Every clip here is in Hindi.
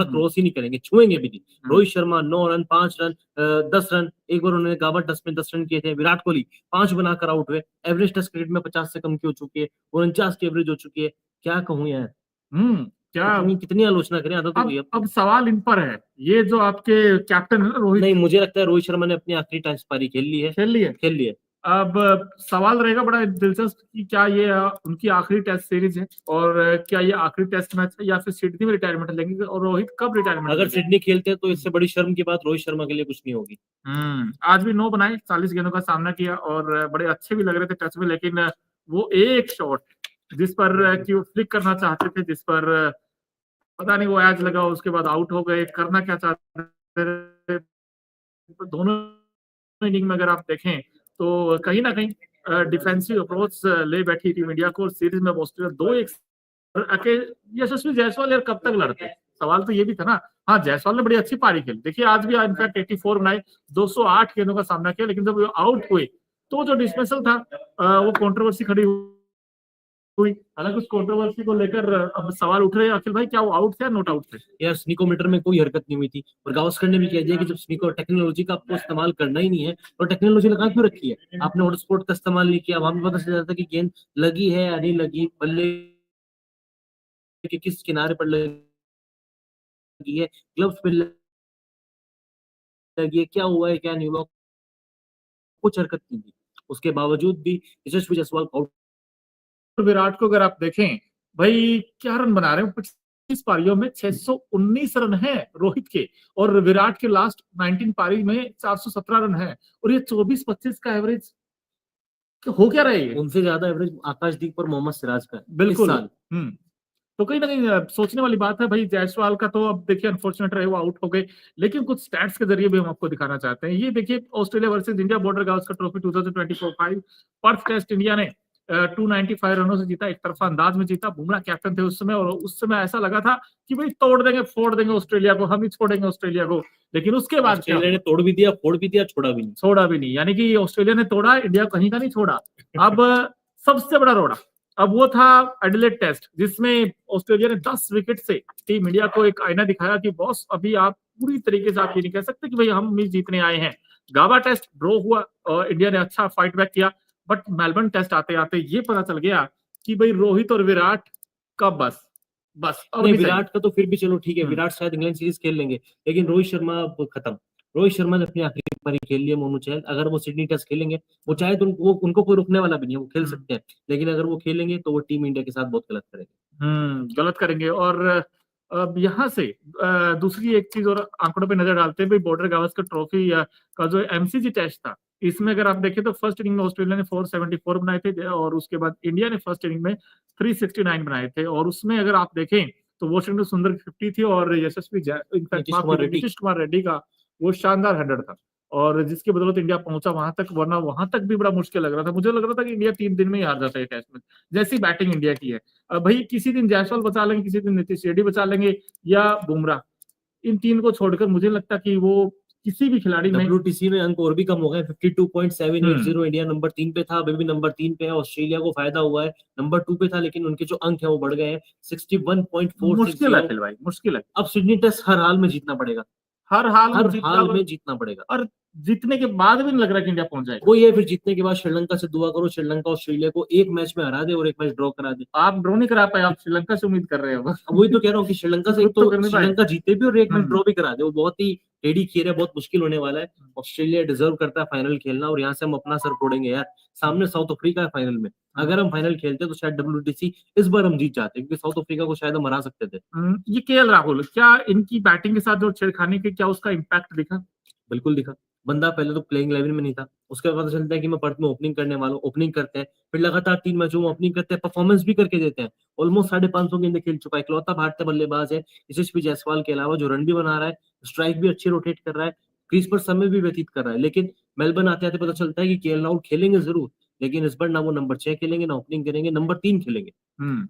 क्रॉस ही नहीं करेंगे, छुएंगे भी नहीं। Rohit Sharma 9 run, 5 run, 10 run, एक बार उन्होंने गाबा टेस्ट में 10 रन किए थे। विराट कोहली 5 बनाकर आउट हुए। एवरेज टेस्ट क्रिकेट में 50 से कम की हो चुकी है, 49 की एवरेज हो चुकी है। क्या कहूँ यार, क्या कितनी आलोचना करें, आदत हो गई अब सवाल इन पर है, ये जो आपके कैप्टन है ना रोहित। नहीं, मुझे लगता है रोहित शर्मा ने अपनी आखिरी टेस्ट पारी खेल ली है। खेल ली है। अब सवाल रहेगा बड़ा दिलचस्प कि क्या ये उनकी आखिरी टेस्ट सीरीज है, और क्या ये आखिरी टेस्ट मैच है, या फिर सिडनी में रिटायरमेंट लेंगे, और रोहित कब रिटायरमेंट अगर सिडनी खेलते हैं तो इससे बड़ी शर्म की बात रोहित शर्मा के लिए कुछ नहीं होगी। आज भी 9 बनाए, 40 गेंदों का सामना किया, और बड़े अच्छे भी लग रहे थे टच में, लेकिन वो एक शॉट जिस पर कि वो फ्लिक करना चाहते थे, जिस पर पता नहीं वो एज लगा, उसके बाद आउट हो गए। करना क्या चाहते थे दोनों इनिंग में, अगर आप देखें तो कहीं ना कहीं डिफेंसिव अप्रोच ले बैठी टीम इंडिया को। सीरीज में ऑस्ट्रेलिया 2-1 यशस्वी जायसवाल यार कब तक लड़ते, सवाल तो ये भी था ना। हाँ, जायसवाल ने बड़ी अच्छी पारी खेली, देखिए आज भी इनफैक्ट 84 बनाए, 208 गेंदों का सामना किया, लेकिन जब आउट हुए तो जो डिस्मिसल था वो कंट्रोवर्सी खड़ी हुई। हालांकि उस कंट्रोवर्सी को लेकर अब सवाल उठ रहे हैं, अखिल भाई क्या वो आउट थे या नॉट आउट थे? यार स्नीकोमीटर में कोई हरकत नहीं हुई थी, और गावस्कर ने भी कह दिया कि जब स्नीको टेक्नोलॉजी का आपको इस्तेमाल करना ही नहीं है तो टेक्नोलॉजी लगा क्यों रखी है आपने, हॉटस्पॉट का इस्तेमाल नहीं किया। वहां भी पता चल जाता कि गेंद लगी है या नहीं लगी, बल्ले के किस किनारे पर लगी है, ग्लव्स पे लगी है, क्या हुआ है क्या नहीं हुआ, कुछ हरकत नहीं थी। उसके बावजूद भी यशस्वी जायसवाल आउट। विराट को अगर आप देखें भाई, क्या रन बना रहे हैं 25 पारियों में, 619 रन है रोहित के, और विराट के लास्ट 19 पारी में 417 रन है, और ये 24-25 का एवरेज हो क्या रहा है? उनसे ज्यादा एवरेज आकाशदीप और मोहम्मद सिराज का बिल्कुल। इस साल। तो कहीं ना कहीं सोचने वाली बात है भाई। जायसवाल का तो अब देखिए अनफॉर्चुनेट रहे, वो आउट हो गए, लेकिन कुछ स्टैट्स के जरिए भी हम आपको दिखाना चाहते हैं। ये देखिए, Australia versus India Border Gavaskar Trophy 2024 Perth test India ने 295 रनों से जीता, एक तरफा अंदाज में जीता। बुमराह कैप्टन थे उस समय, और उस समय ऐसा लगा था कि भाई तोड़ देंगे फोड़ देंगे ऑस्ट्रेलिया को, हम ही छोड़ेंगे ऑस्ट्रेलिया को। लेकिन उसके बाद ऑस्ट्रेलिया ने तोड़ भी दिया, फोड़ भी दिया, छोड़ा भी नहीं। यानी कि ऑस्ट्रेलिया ने तोड़ा, इंडिया कहीं का नहीं छोड़ा। अब सबसे बड़ा रोड़ा अब वो था एडिलेड टेस्ट, जिसमें ऑस्ट्रेलिया ने 10 विकेट से टीम इंडिया को एक आईना दिखाया कि बॉस अभी आप पूरी तरीके से आप ये नहीं कह सकते कि भाई हम भी जीतने आए हैं। गाबा टेस्ट ड्रॉ हुआ और इंडिया ने अच्छा फाइट बैक किया, बट मेलबर्न टेस्ट आते आते ये पता चल गया कि भाई रोहित और विराट का बस अब नहीं, विराट का तो फिर भी चलो ठीक है, विराट शायद इंग्लैंड सीरीज खेल लेंगे, लेकिन रोहित शर्मा अब खत्म। रोहित शर्मा ने अपनी आखिरी पारी खेल लिया। मोनू चहल अगर वो सिडनी टेस्ट खेलेंगे, वो चाहे तो उनको कोई रुकने वाला भी नहीं है, वो खेल सकते हैं, लेकिन अगर वो खेलेंगे तो वो टीम इंडिया के साथ बहुत गलत करेंगे। गलत करेंगे। और अब यहाँ से दूसरी एक चीज और आंकड़ों पे नजर डालते हैं भाई, बॉर्डर गावस्कर ट्रॉफी का जो एमसीजी टेस्ट था, इसमें अगर आप देखें तो फर्स्ट इनिंग में ऑस्ट्रेलिया ने 474 बनाए थे, और उसके बाद इंडिया ने फर्स्ट इनिंग में 369 बनाए थे। और उसमें अगर आप देखें तो वॉशिंगटन सुंदर 50 थी, और यशस्वी नीतीश कुमार रेड्डी का वो शानदार 100 था, और जिसकी बदौलत इंडिया पहुंचा वहां तक, वरना वहां तक भी बड़ा मुश्किल लग रहा था। मुझे लग रहा था कि इंडिया 3 दिन में ही हार जाता है टेस्ट में, जैसी बैटिंग इंडिया की है। भाई किसी दिन जायसवाल बचा लेंगे, किसी दिन नीतीश रेड्डी बचा लेंगे, या बुमराह, इन तीन को छोड़कर मुझे लगता कि वो किसी भी खिलाड़ी में। WTC में अंक और भी कम हो गए, 52.780। इंडिया नंबर 3 पे था, अभी भी नंबर 3 पे है। ऑस्ट्रेलिया को फायदा हुआ है, नंबर 2 पे था, लेकिन उनके जो अंक है वो बढ़ गए हैं 61.4। मुश्किल है भाई, मुश्किल है। अब सिडनी टेस्ट हर हाल में जीतना पड़ेगा, हर हाल में जीतना पड़ेगा। और जीतने के बाद भी नहीं लग रहा कि इंडिया पहुंच जाएगा। वो ये फिर जीतने के बाद श्रीलंका से दुआ करो, श्रीलंका ऑस्ट्रेलिया को एक मैच में हरा दे और एक मैच ड्रॉ करा दे। आप ड्रॉ नहीं करा पाए, आप श्रीलंका से उम्मीद कर रहे हो। वही तो कह रहा हूँ कि श्रीलंका से तो श्रीलंका जीते भी और एक मैच ड्रॉ भी करा दे, वो बहुत ही टेढ़ी खीर है, बहुत मुश्किल होने वाला है। ऑस्ट्रेलिया डिजर्व करता है फाइनल खेलना, और यहाँ से हम अपना सर फोड़ेंगे यार। सामने साउथ अफ्रीका है फाइनल में, अगर हम फाइनल खेलते तो शायद WTC इस बार हम जीत जाते, क्योंकि साउथ अफ्रीका को शायद हम हरा सकते थे। ये KL राहुल, क्या इनकी बैटिंग के साथ जो छेड़खानी की, क्या उसका इम्पैक्ट दिखा? बिल्कुल दिखा। बंदा पहले तो प्लेइंग 11 में नहीं था, उसके बाद पता चलता है कि मैं पर्थ में ओपनिंग करने वाला हूँ, ओपनिंग करते हैं, फिर लगातार 3 मैचों में ओपनिंग करते हैं, परफॉर्मेंस भी करके देते हैं। ऑलमोस्ट 550 गेंदें खेल चुका है, इकलौता भारतीय बल्लेबाज है यशस्वी जायसवाल के अलावा जो रन भी बना रहा है, स्ट्राइक भी अच्छी रोटेट कर रहा है, क्रीज पर समय भी व्यतीत कर रहा है। लेकिन मेलबर्न आते आते पता चलता है कि KL राहुल खेलेंगे जरूर, लेकिन इस बार ना वो नंबर 6 खेलेंगे, ना ओपनिंग करेंगे, नंबर 3 खेलेंगे।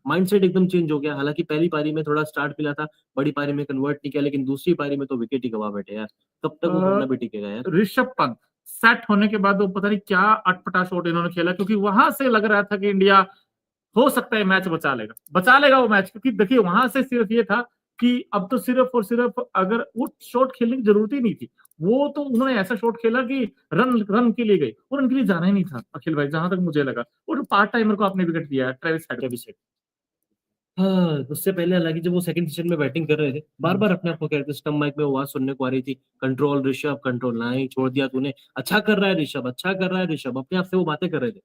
माइंडसेट एकदम चेंज हो गया। हालांकि पहली पारी में थोड़ा स्टार्ट मिला था, बड़ी पारी में कन्वर्ट नहीं किया, लेकिन दूसरी पारी में तो विकेट ही गवा बैठे यार। कब तक वो बंदा भी टिकेगा यार। ऋषभ पंत सेट होने के बाद वो पता नहीं क्या अटपटा शॉट इन्होंने खेला, क्योंकि वहां से लग रहा था कि इंडिया हो सकता है मैच बचा लेगा वो मैच, क्योंकि देखिए वहां से सिर्फ ये था कि अब तो सिर्फ और सिर्फ अगर वो शॉट खेलने की जरूरत ही नहीं थी, वो तो उन्होंने ऐसा शॉट खेला कि रन रन के लिए गए और उनके लिए जाना ही नहीं था अखिल भाई, जहां तक मुझे लगा। और पार्ट टाइमर को आपने विकेट दिया ट्रेविस हेड। Travis head. हाँ, उससे पहले हालांकि जब वो सेकंड सेशन में बैटिंग कर रहे थे, बार बार अपने आप को कह रहे थे, स्टंप माइक में वो आवाज सुनने को आ रही थी, कंट्रोल ऋषभ कंट्रोल, नहीं छोड़ दिया तूने, अच्छा कर रहा है ऋषभ, अच्छा कर रहा है ऋषभ, अपने आप से वो बातें कर रहे थे,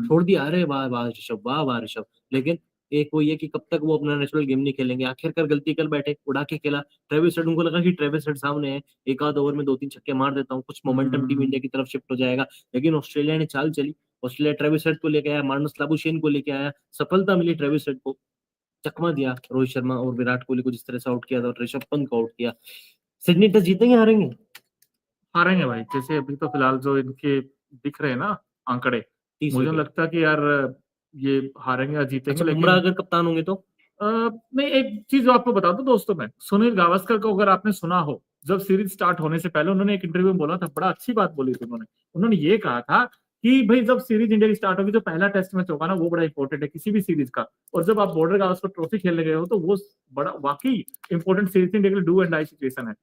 छोड़ दिया, अरे वाह वाह ऋषभ, वाह वाह ऋषभ। लेकिन एक वो ये कि कब तक वो अपना नेचुरल गेम नहीं खेलेंगे, आखिरकार गलती कर बैठे, उड़ा के खेला। ट्रेविस हेड, उनको लगा कि ट्रेविस हेड सामने है, एक आध ओवर में 2-3 छक्के मार देता हूँ, कुछ मोमेंटम टीम इंडिया की तरफ शिफ्ट हो जाएगा। लेकिन ऑस्ट्रेलिया ने चाल चली, ऑस्ट्रेलिया ट्रेविस हेड को लेके आया, मार्नस लाबुशेन को लेके आया, सफलता मिली ट्रेविस हेड को, चकमा दिया रोहित शर्मा और विराट कोहली को जिस तरह से आउट किया था और ऋषभ पंत को आउट किया। सिडनी टेस्ट जीतेंगे हारेंगे? हारेंगे भाई, जैसे अभी तो फिलहाल जो इनके दिख रहे हैं ना आंकड़े, 30 मुझे विकेट। लगता है कि यार ये हारेंगे या जीतेंगे। अच्छा, बुमराह लेकिन अगर कप्तान होंगे तो? नहीं, एक चीज आपको बता दूं दोस्तों, मैं सुनील गावस्कर को अगर आपने सुना हो, जब सीरीज स्टार्ट होने से पहले उन्होंने एक इंटरव्यू में बोला था, बड़ा अच्छी बात बोली थी उन्होंने। उन्होंने ये कहा था कि भाई जब सीरीज इंडिया की स्टार्ट होगी, जो पहला टेस्ट मैच होगा ना, वो बड़ा इंपॉर्टेंट है किसी भी सीरीज का। और जब आप बॉर्डर गावस्कर ट्रॉफी खेलने गए हो, तो वो बड़ा वाकई इंपॉर्टेंट सीरीज इंडिया के लिए डू एंड डाई सिचुएशन है।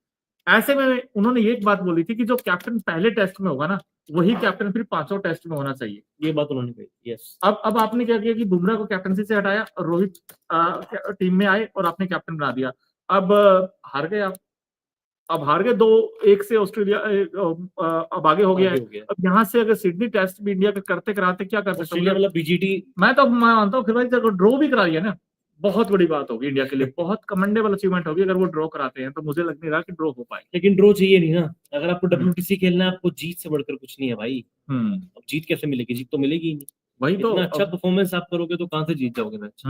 ऐसे में उन्होंने ये एक बात बोली थी कि जो कैप्टन पहले टेस्ट में होगा ना, वही कैप्टन फिर पांचों टेस्ट में होना चाहिए। ये बात उन्होंने कही, यस। अब आपने क्या किया कि बुमराह को कैप्टनसी से हटाया और रोहित टीम में आए और आपने कैप्टन बना दिया। अब हार गए आप। अब हार गए 2-1 से ऑस्ट्रेलिया, अब आगे हो गया है। आगे हो गया। अब यहाँ से अगर सिडनी टेस्ट भी इंडिया का करते कराते क्या कर सकते ऑस्ट्रेलिया हैं? मतलब बीजीटी। मैं तो मानता हूँ फिर भाई, अगर ड्रॉ भी करा दिया ना, बहुत बड़ी बात होगी इंडिया के लिए, बहुत कमेंडेबल अचीवमेंट होगी अगर वो ड्रॉ कराते हैं। तो मुझे लग नहीं रहा कि ड्रॉ हो पाए। लेकिन ड्रॉ चाहिए नहीं ना, अगर आपको हम्म। WTC खेलना है, आपको जीत से बढ़कर कुछ नहीं है भाई। अब जीत कैसे मिलेगी? जीत तो मिलेगी ही नहीं। वही तो। इतना अच्छा परफॉर्मेंस आप करोगे तो कहां से जीत जाओगे मैच?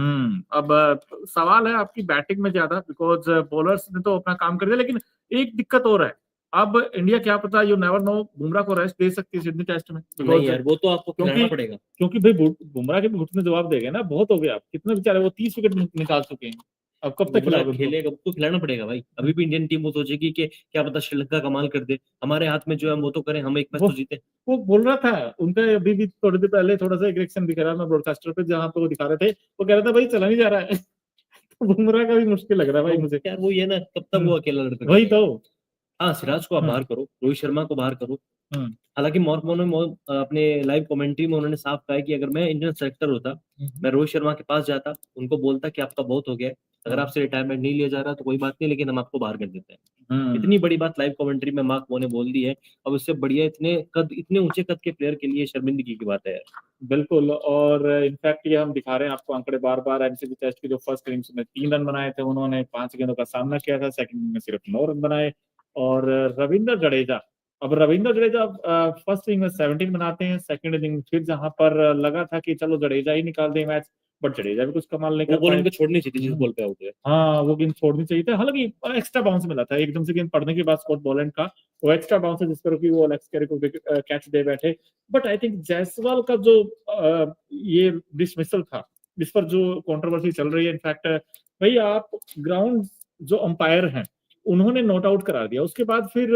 अब सवाल है आपकी बैटिंग में ज्यादा, बिकॉज बॉलर्स ने तो अपना काम कर दिया। लेकिन एक दिक्कत और है, अब इंडिया क्या पता, यू नेवर नो, बुमराह को रेस्ट दे सकती है सिडनी टेस्ट में। नहीं बिकॉज यार, वो तो आपको खिलाना क्योंकि पड़ेगा। क्योंकि भाई बुमराह के भी घुटने जवाब देगा ना, बहुत हो गया। आप कितने बेचारे, वो 30 विकेट निकाल चुके हैं। अब कब तक बुमराह खिलाओगे उनको? खेलेगा, उसको खिलाना पड़ेगा भाई। अभी भी इंडियन टीम वो सोचेगी कि क्या पता श्रीलंका कमाल कर दे, हमारे हाथ में जो है हम वो तो करें, हम एक मैच वो तो जीते। वो बोल रहा था, उनका अभी भी थोड़ी देर पहले थोड़ा सा एक रिएक्शन दिख रहा है, मैं ब्रॉडकास्टर पे जहाँ पे वो दिखा रहे थे, वो कह रहा था भाई चला नहीं जा रहा है। तो बुमराह का भी मुश्किल लग रहा है भाई तो मुझे। यार वो ये ना, कब तक वो अकेला लड़का वही खेलेगा? तो। हाँ, सिराज को आप हम्म। बाहर करो, रोहित शर्मा को बाहर करो। हम्म। हालांकि मॉर्क ने अपने लाइव कमेंट्री में उन्होंने साफ कहा है कि अगर मैं इंडियन सेलेक्टर होता, मैं रोहित शर्मा के पास जाता, उनको बोलता कि आपका बहुत हो गया है, अगर आपसे रिटायरमेंट नहीं लिया जा रहा तो कोई बात नहीं, लेकिन हम आपको बाहर कर देते हैं। हम्म। इतनी बड़ी बात लाइव कमेंट्री में मार्क ने बोल दी है। अब इससे बढ़िया इतने ऊंचे कद के प्लेयर के लिए शर्मिंदगी की बात है यार। बिल्कुल। और इनफैक्ट ये हम दिखा रहे हैं आपको आंकड़े बार बार, एमसीसी टेस्ट के जो फर्स्ट इनिंग्स में 3 रन बनाए थे उन्होंने, 5 गेंदों का सामना किया था, सेकंड इनिंग में सिर्फ 9 रन बनाए। और रविंद्र जडेजा, अब रविंद्र जडेजा फर्स्ट इनिंग में 17 बनाते हैं, सेकंड इनिंग फिर जहां पर लगा था कि चलो जडेजा ही निकाल दे मैच, बट जडेजा भी कुछ कमाल नहीं वो कर बॉल पाए। उनको छोड़नी चाहिए थी जिस बॉल पे आउट हुए। हाँ, वो गेंद छोड़नी चाहिए था, हालांकि एक्स्ट्रा बाउंस मिला था एकदम से गेंद पड़ने के बाद स्कॉट बॉलैंड का। वो एक्स्ट्रा बाउंस है जिस पर कि वो एलेक्स कैरी को कैच दे बैठे। बट आई थिंक जायसवाल का जो ये डिसमिसल था, जिस पर जो कंट्रोवर्सी चल रही है, इनफैक्ट भाई आप ग्राउंड जो अंपायर हैं उन्होंने नोट आउट करा दिया, उसके बाद फिर